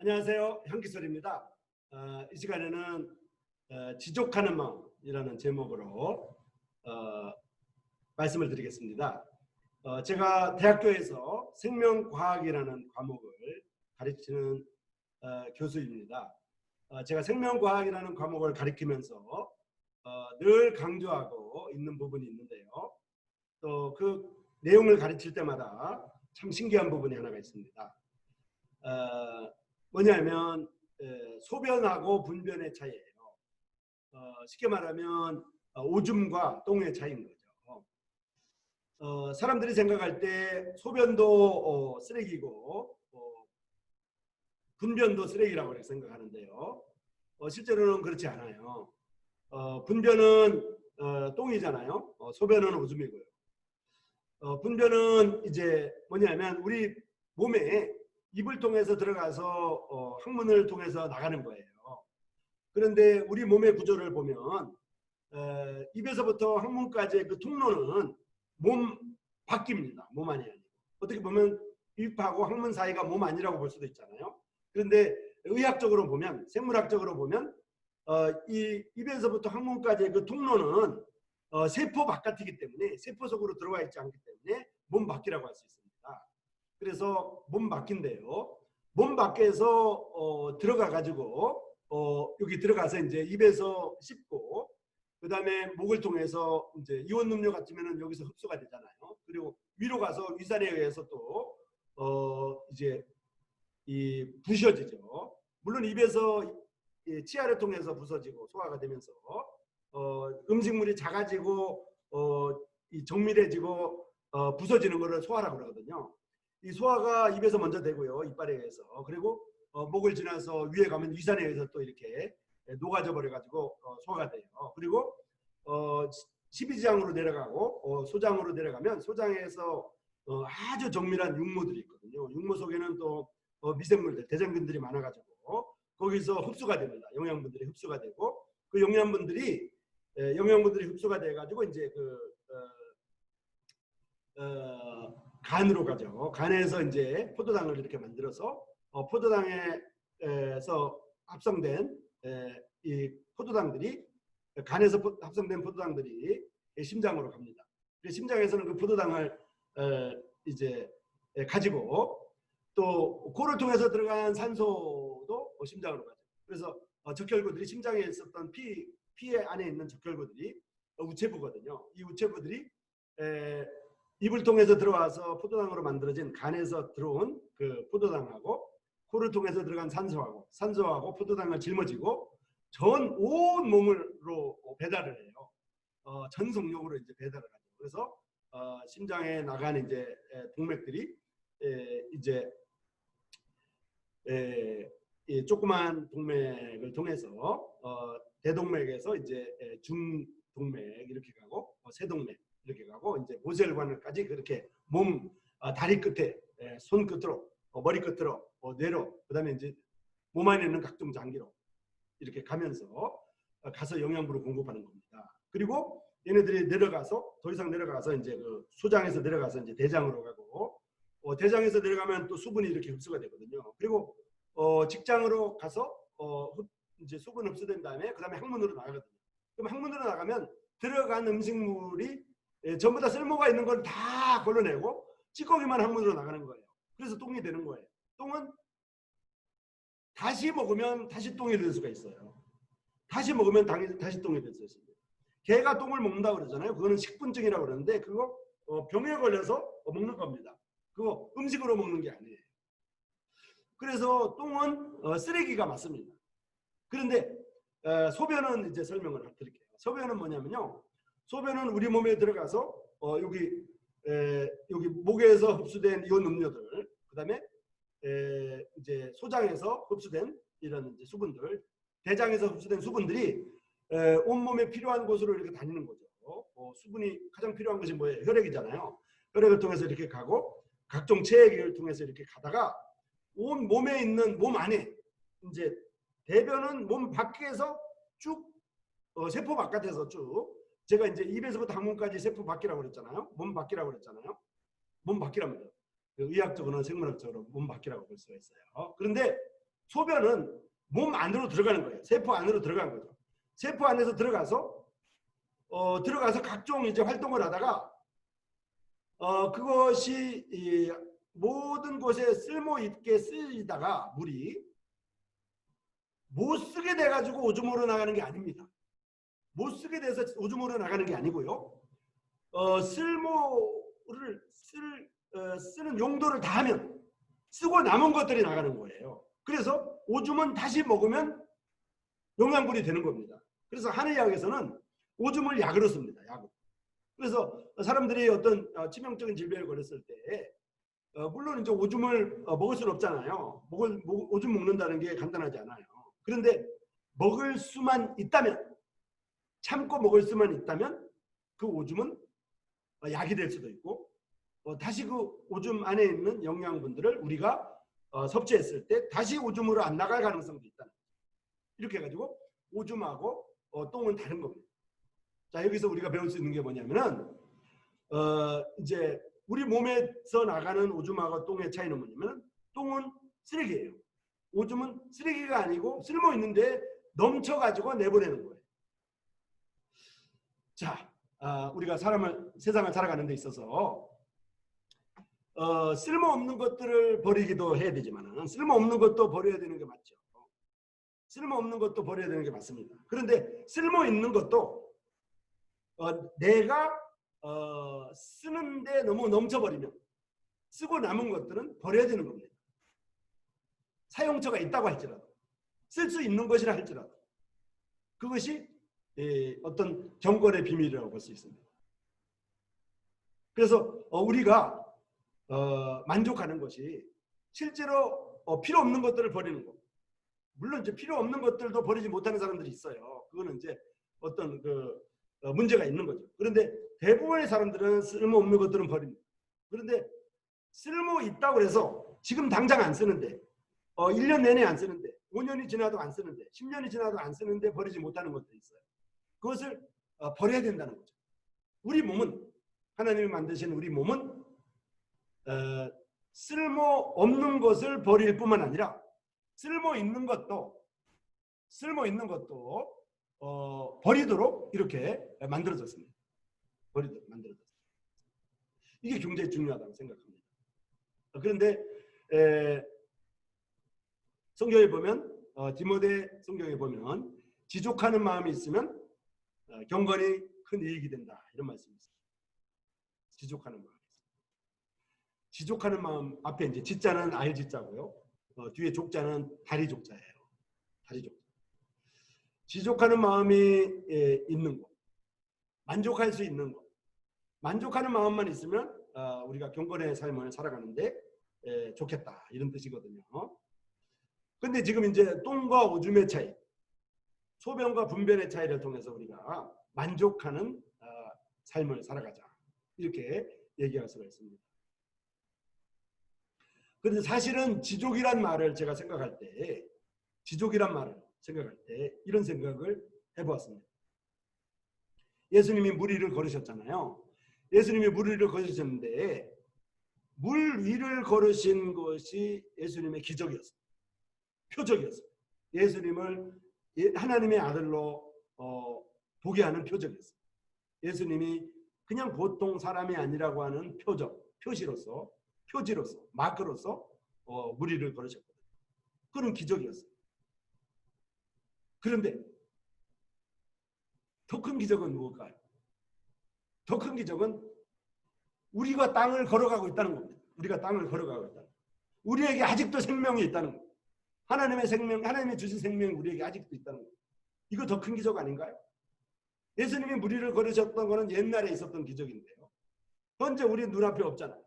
안녕하세요. 향기설입니다. 이 시간에는 지족하는 마음이라는 제목으로 말씀을 드리겠습니다. 제가 대학교에서 생명과학이라는 과목을 가르치는 교수입니다. 제가 생명과학이라는 과목을 가르치면서 늘 강조하고 있는 부분이 있는데요. 또 그 내용을 가르칠 때마다 참 신기한 부분이 하나가 있습니다. 뭐냐면 소변하고 분변의 차이예요. 쉽게 말하면 오줌과 똥의 차이인 거죠. 사람들이 생각할 때 소변도 쓰레기고 분변도 쓰레기라고 생각하는데요. 실제로는 그렇지 않아요. 분변은 똥이잖아요. 소변은 오줌이고요. 분변은 이제 뭐냐면 우리 몸에 입을 통해서 들어가서 항문을 통해서 나가는 거예요. 그런데 우리 몸의 구조를 보면 입에서부터 항문까지의 그 통로는 몸 밖입니다. 몸 안이 아니고. 어떻게 보면 입하고 항문 사이가 몸 안이라고 볼 수도 있잖아요. 그런데 의학적으로 보면, 생물학적으로 보면 이 입에서부터 항문까지의 그 통로는 세포 바깥이기 때문에, 세포 속으로 들어와 있지 않기 때문에 몸 밖이라고 할 수 있습니다. 그래서 몸 밖인데요. 몸 밖에서 들어가 가지고 여기 들어가서 이제 입에서 씹고, 그 다음에 목을 통해서 이제 이온 음료 같으면은 여기서 흡수가 되잖아요. 그리고 위로 가서 위산에 의해서 또 이제 이 부셔지죠. 물론 입에서 치아를 통해서 부서지고 소화가 되면서 음식물이 작아지고 이 정밀해지고 부서지는 것을 소화라고 그러거든요. 이 소화가 입에서 먼저 되고요. 이빨에 의해서. 그리고 목을 지나서 위에 가면 위산에 의해서 또 이렇게 녹아져 버려 가지고 소화가 돼요. 그리고 십이지장으로 내려가고 소장으로 내려가면 소장에서 아주 정밀한 육모들이 있거든요. 육모 속에는 또 미생물들, 대장균들이 많아가지고 거기서 흡수가 됩니다. 영양분들이 흡수가 되고 그 영양분들이 흡수가 돼가지고 이제 간으로 가죠. 간에서 이제 포도당을 이렇게 만들어서 포도당에서 합성된 이 포도당들이 간에서 합성된 포도당들이 심장으로 갑니다. 심장에서는 그 포도당을 이제 가지고 또 코를 통해서 들어간 산소도 심장으로 가죠. 그래서 적혈구들이 심장에 있었던 피의 안에 있는 적혈구들이 우체부거든요. 이 우체부들이 입을 통해서 들어와서 포도당으로 만들어진 간에서 들어온 그 포도당하고 코를 통해서 들어간 산소하고 포도당을 짊어지고 전 온 몸으로 배달을 해요. 전속력으로 이제 배달을 하죠. 그래서 심장에 나간 이제 동맥들이 이제 이 조그만 동맥을 통해서 대동맥에서 이제 중동맥 이렇게 가고 세동맥 이렇게 가고 이제 모세혈관까지 그렇게 몸 다리 끝에 손 끝으로 머리 끝으로 뇌로 그다음에 이제 몸 안에 있는 각종 장기로 이렇게 가면서 가서 영양분을 공급하는 겁니다. 그리고 얘네들이 내려가서 더 이상 내려가서 이제 그 소장에서 내려가서 이제 대장으로 가고 대장에서 내려가면 또 수분이 이렇게 흡수가 되거든요. 그리고 직장으로 가서 이제 수분 흡수된 다음에 그다음에 항문으로 나가거든요. 그럼 항문으로 나가면 들어간 음식물이 전부 다 쓸모가 있는 걸 다 걸러내고 찌꺼기만 항문으로 나가는 거예요. 그래서 똥이 되는 거예요. 똥은 다시 먹으면 다시 똥이 될 수가 있어요. 다시 먹으면 다시 똥이 될 수 있습니다. 개가 똥을 먹는다고 그러잖아요. 그거는 식분증이라고 그러는데 그거 병에 걸려서 먹는 겁니다. 그거 음식으로 먹는 게 아니에요. 그래서 똥은 쓰레기가 맞습니다. 그런데 소변은 이제 설명을 드릴게요. 소변은 뭐냐면요. 소변은 우리 몸에 들어가서 여기 목에서 흡수된 이온 음료들, 그다음에 이제 소장에서 흡수된 이런 이제 수분들, 대장에서 흡수된 수분들이 온 몸에 필요한 곳으로 이렇게 다니는 거죠. 수분이 가장 필요한 것이 뭐예요? 혈액이잖아요. 혈액을 통해서 이렇게 가고 각종 체액을 통해서 이렇게 가다가 온 몸에 있는 몸 안에 이제 대변은 몸 밖에서 쭉 세포 바깥에서 쭉 제가 이제 입에서부터 항문까지 세포 밖이라고 그랬잖아요. 몸 밖이라고 그랬잖아요. 몸 밖이랍니다. 의학적으로는 생물학적으로 몸 밖이라고 볼 수가 있어요. 그런데 소변은 몸 안으로 들어가는 거예요. 세포 안으로 들어가는 거죠. 세포 안에서 들어가서 각종 이제 활동을 하다가 그것이 모든 곳에 쓸모 있게 쓰이다가 물이 못 쓰게 돼 가지고 오줌으로 나가는 게 아닙니다. 못 쓰게 돼서 오줌으로 나가는 게 아니고요. 쓸모를 쓰는 용도를 다 하면 쓰고 남은 것들이 나가는 거예요. 그래서 오줌은 다시 먹으면 영양분이 되는 겁니다. 그래서 한의학에서는 오줌을 약으로 씁니다. 약으로. 그래서 사람들이 어떤 치명적인 질병에 걸렸을 때 물론 이제 오줌을 먹을 수는 없잖아요. 오줌 먹는다는 게 간단하지 않아요. 그런데 먹을 수만 있다면, 참고 먹을 수만 있다면 그 오줌은 약이 될 수도 있고 다시 그 오줌 안에 있는 영양분들을 우리가 섭취했을 때 다시 오줌으로 안 나갈 가능성도 있다는 거죠. 이렇게 해가지고 오줌하고 똥은 다른 겁니다. 자, 여기서 우리가 배울 수 있는 게 뭐냐면은 이제 우리 몸에서 나가는 오줌하고 똥의 차이는 뭐냐면 똥은 쓰레기예요. 오줌은 쓰레기가 아니고 쓸모 있는데 넘쳐가지고 내보내는 거예요. 자, 우리가 세상을 살아가는 데 있어서 쓸모없는 것들을 버리기도 해야 되지만 쓸모없는 것도 버려야 되는 게 맞죠. 쓸모없는 것도 버려야 되는 게 맞습니다. 그런데 쓸모있는 것도 내가 쓰는데 너무 넘쳐버리면 쓰고 남은 것들은 버려야 되는 겁니다. 사용처가 있다고 할지라도 쓸 수 있는 것이라 할지라도 그것이 어떤 경건의 비밀이라고 볼 수 있습니다. 그래서 우리가 만족하는 것이 실제로 필요 없는 것들을 버리는 것. 물론 이제 필요 없는 것들도 버리지 못하는 사람들이 있어요. 그거는 이제 어떤 문제가 있는 거죠. 그런데 대부분의 사람들은 쓸모없는 것들은 버립니다. 그런데 쓸모 있다고 해서 지금 당장 안 쓰는데 1년 내내 안 쓰는데 5년이 지나도 안 쓰는데 10년이 지나도 안 쓰는데 버리지 못하는 것들이 있어요. 그것을 버려야 된다는 거죠. 우리 몸은 하나님이 만드신 우리 몸은 쓸모없는 것을 버릴 뿐만 아니라 쓸모 있는 것도 버리도록 이렇게 만들어졌습니다. 버리도록 만들어졌습니다. 이게 굉장히 중요하다고 생각합니다. 그런데 성경에 보면 디모데 성경에 보면 지족하는 마음이 있으면 경건이 큰 이익이 된다 이런 말씀이 있습니다. 지족하는 마음. 지족하는 마음 앞에 이제 지자는 알지자고요. 뒤에 족자는 다리족자예요. 다리족자. 지족하는 마음이 있는 것, 만족할 수 있는 것, 만족하는 마음만 있으면 우리가 경건의 삶을 살아가는데 좋겠다 이런 뜻이거든요. 근데 지금 이제 똥과 오줌의 차이, 소변과 분변의 차이를 통해서 우리가 만족하는 삶을 살아가자 이렇게 얘기할 수가 있습니다. 그런데 사실은 지족이란 말을 제가 생각할 때 이런 생각을 해보았습니다. 예수님이 물 위를 걸으셨잖아요. 예수님이 물 위를 걸으셨는데 물 위를 걸으신 것이 예수님의 기적이었어요. 표적이었어요. 예수님을 하나님의 아들로 보게 하는 표적이었어요. 예수님이 그냥 보통 사람이 아니라고 하는 표지로서 마크로서 물 위를 걸으셨거든요. 그런 기적이었어요. 그런데 더 큰 기적은 무엇일까요? 더 큰 기적은 우리가 땅을 걸어가고 있다는 겁니다. 우리가 땅을 걸어가고 있다. 우리에게 아직도 생명이 있다는 겁니다. 하나님의 생명, 하나님이 주신 생명이 우리에게 아직도 있다는 겁니다. 이거 더 큰 기적 아닌가요? 예수님이 물 위를 걸으셨던 것은 옛날에 있었던 기적인데요. 현재 우리 눈앞에 없잖아요.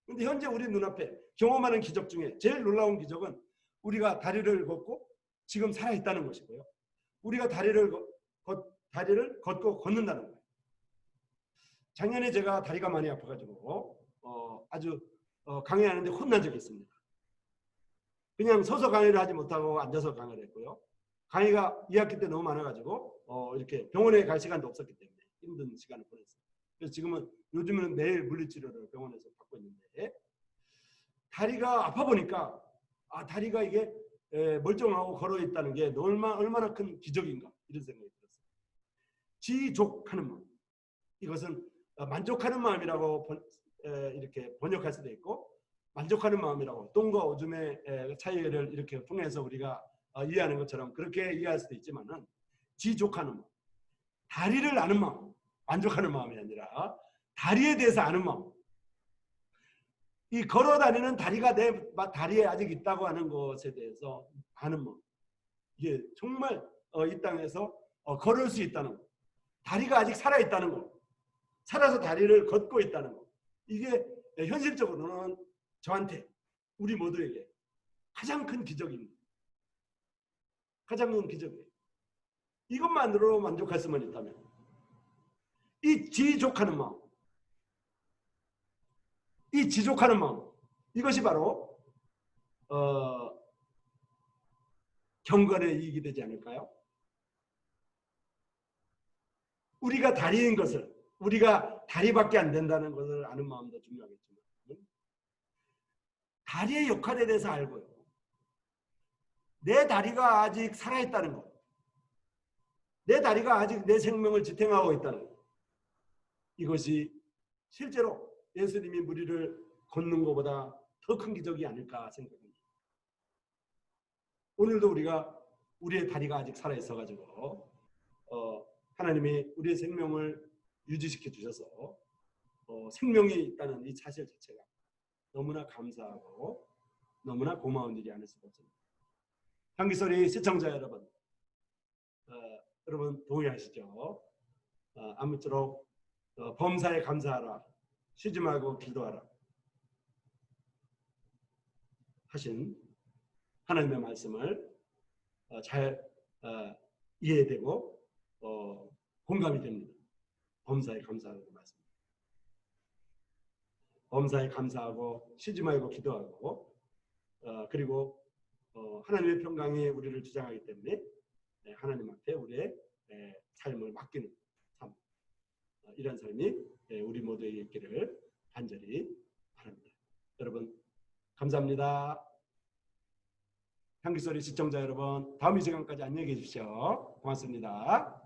근데 현재 우리 눈앞에 경험하는 기적 중에 제일 놀라운 기적은 우리가 다리를 걷고 지금 살아있다는 것이고요. 우리가 다리를 걷고 걷는다는 거예요. 작년에 제가 다리가 많이 아파가지고 아주 강의하는데 혼난 적이 있습니다. 그냥 서서 강의를 하지 못하고 앉아서 강의를 했고요. 강의가 2학기 때 너무 많아가지고 이렇게 병원에 갈 시간도 없었기 때문에 힘든 시간을 보냈어요. 그래서 요즘은 매일 물리치료를 병원에서 받고 있는데 다리가 아파 보니까 다리가 이게 멀쩡하고 걸어 있다는 게 얼마나 큰 기적인가 이런 생각이 들었어요. 지족하는 마음. 이것은 만족하는 마음이라고 이렇게 번역할 수도 있고 만족하는 마음이라고 똥과 오줌의 차이를 이렇게 통해서 우리가 이해하는 것처럼 그렇게 이해할 수도 있지만은 지족하는 마음, 다리를 아는 마음, 만족하는 마음이 아니라 다리에 대해서 아는 마음. 이 걸어다니는 다리가 내 다리에 아직 있다고 하는 것에 대해서 아는 마음. 이게 정말 이 땅에서 걸을 수 있다는 것. 다리가 아직 살아있다는 것. 살아서 다리를 걷고 있다는 것. 이게 현실적으로는 저한테 우리 모두에게 가장 큰 기적입니다. 가장 큰 기적이에요. 이것만으로 만족할 수만 있다면 이 지족하는 마음, 이 지족하는 마음, 이것이 바로 경건의 이익이 되지 않을까요? 우리가 다리인 것을, 우리가 다리밖에 안 된다는 것을 아는 마음도 중요하겠지만 다리의 역할에 대해서 알고요. 내 다리가 아직 살아있다는 것, 내 다리가 아직 내 생명을 지탱하고 있다는 것, 이것이 실제로 예수님이 우리를 걷는 것보다 더 큰 기적이 아닐까 생각합니다. 오늘도 우리가 우리의 다리가 아직 살아있어가지고 하나님이 우리의 생명을 유지시켜 주셔서 생명이 있다는 이 사실 자체가 너무나 감사하고 너무나 고마운 일이 아닐 수가 없습니다. 향기소리 시청자 여러분, 여러분 동의하시죠? 아무쪼록 범사에 감사하라, 쉬지 말고 기도하라 하신 하나님의 말씀을 잘 이해되고 공감이 됩니다. 범사에 감사하는 말씀. 범사에 감사하고 쉬지 말고 기도하고 그리고 하나님의 평강이 우리를 주장하기 때문에 하나님 앞에 우리의 삶을 맡기는 삶, 이런 삶이 우리 모두에게 있기를 간절히 바랍니다. 여러분 감사합니다. 향기소리 시청자 여러분, 다음 이 시간까지 안녕히 계십시오. 고맙습니다.